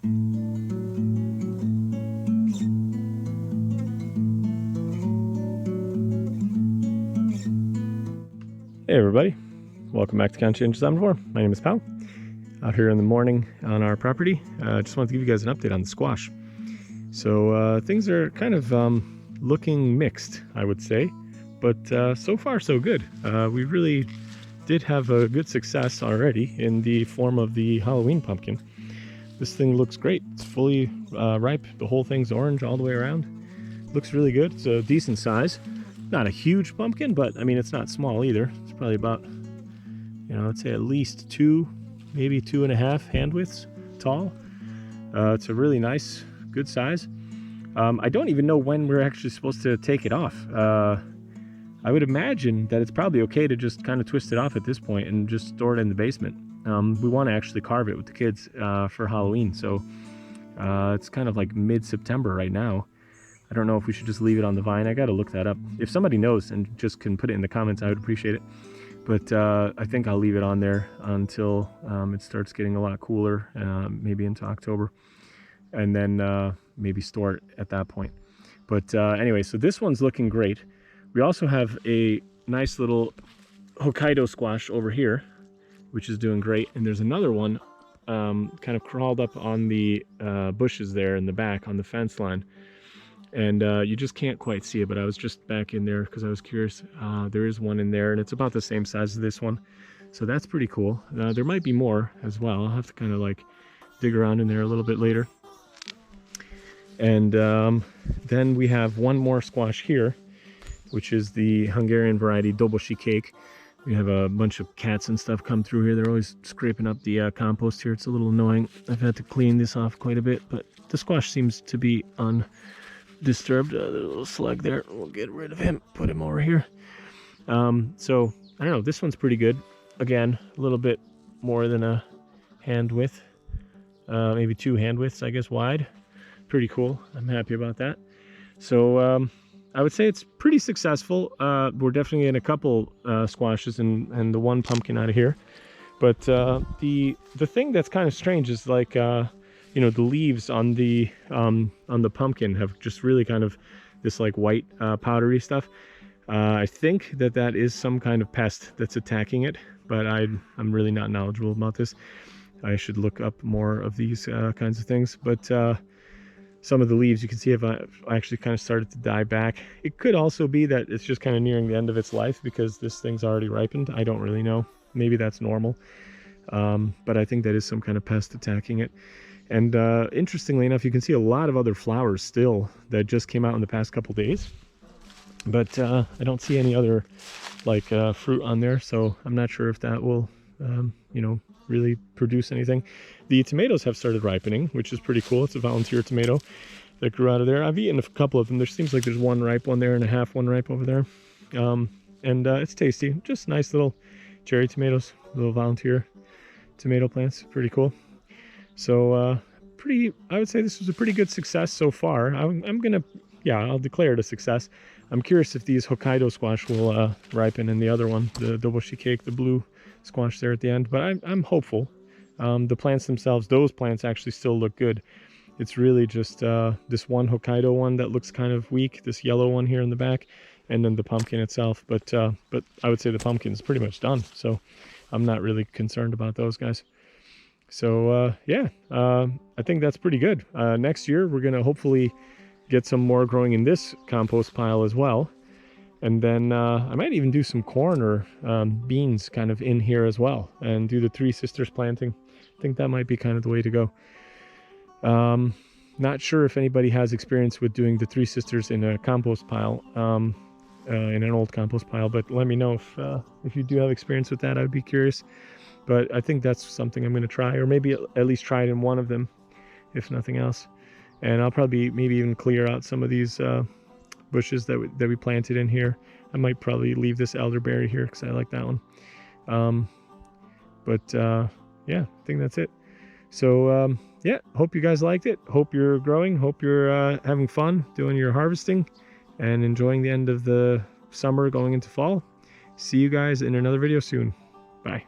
Hey everybody, welcome back to Conscientious Omnivore. My name is Pal. Out here in the morning on our property. Just wanted to give you guys an update on the squash. So things are kind of looking mixed, I would say, but so far so good. We really did have a good success already in the form of the Halloween pumpkin. This thing looks great. It's fully ripe. The whole thing's orange all the way around. Looks really good. It's a decent size. Not a huge pumpkin, but I mean, it's not small either. It's probably about, I'd say at least 2, maybe 2.5 hand widths tall. It's a really nice, good size. I don't even know when we're actually supposed to take it off. I would imagine that it's probably okay to just kind of twist it off at this point and just store it in the basement. We want to actually carve it with the kids for Halloween, so it's kind of like mid-September right now. I don't know if we should just leave it on the vine. I got to look that up. If somebody knows and just can put it in the comments, I would appreciate it. But I think I'll leave it on there until it starts getting a lot cooler, maybe into October, and then maybe store it at that point. But anyway, so this one's looking great. We also have a nice little Hokkaido squash over here, which is doing great. And there's another one kind of crawled up on the bushes there in the back on the fence line. And you just can't quite see it, but I was just back in there because I was curious. There is one in there, and it's about the same size as this one. So that's pretty cool. There might be more as well. I'll have to kind of like dig around in there a little bit later. And then we have one more squash here, which is the Hungarian variety Doboshi cake. We have a bunch of cats and stuff come through here. They're always scraping up the compost here. It's a little annoying. I've had to clean this off quite a bit, but the squash seems to be undisturbed. There's a little slug there. We'll get rid of him, put him over here. So I don't know, this one's pretty good. Again, a little bit more than a hand width, maybe 2 hand widths, I guess, wide. Pretty cool. I'm happy about that. So I would say it's pretty successful. We're definitely in a couple squashes and the one pumpkin out of here. But the thing that's kind of strange is like the leaves on the pumpkin have just really kind of this like white powdery stuff. I think that is some kind of pest that's attacking it, but I'm really not knowledgeable about this. I should look up more of these kinds of things. But some of the leaves you can see have actually kind of started to die back. It could also be that it's just kind of nearing the end of its life because this thing's already ripened. I don't really know. Maybe that's normal. But I think that is some kind of pest attacking it. And interestingly enough, you can see a lot of other flowers still that just came out in the past couple days. But I don't see any other like fruit on there, so I'm not sure if that will, really produce anything. The tomatoes have started ripening, which is pretty cool. It's a volunteer tomato that grew out of there. I've eaten a couple of them. There seems like there's one ripe one there and a half one ripe over there. And it's tasty. Just nice little cherry tomatoes, little volunteer tomato plants. Pretty cool. So I would say this was a pretty good success so far. I'll declare it a success. I'm curious if these Hokkaido squash will ripen, and the other one, the Doboshi cake, the blue squash there at the end. But I'm hopeful. The plants themselves, those plants actually still look good. It's really just this one Hokkaido one that looks kind of weak, this yellow one here in the back, and then the pumpkin itself. But I would say the pumpkin's pretty much done, so I'm not really concerned about those guys. So I think that's pretty good. Next year we're gonna hopefully get some more growing in this compost pile as well, and then I might even do some corn or beans kind of in here as well, and do the 3 sisters planting. I think that might be kind of the way to go. Not sure if anybody has experience with doing the 3 sisters in a compost pile, in an old compost pile, but let me know if you do have experience with that. I'd be curious. But I think that's something I'm going to try, or maybe at least try it in one of them, if nothing else. And I'll probably maybe even clear out some of these bushes that we planted in here. I might probably leave this elderberry here because I like that one. I think that's it. So hope you guys liked it. Hope you're growing. Hope you're having fun doing your harvesting and enjoying the end of the summer going into fall. See you guys in another video soon. Bye.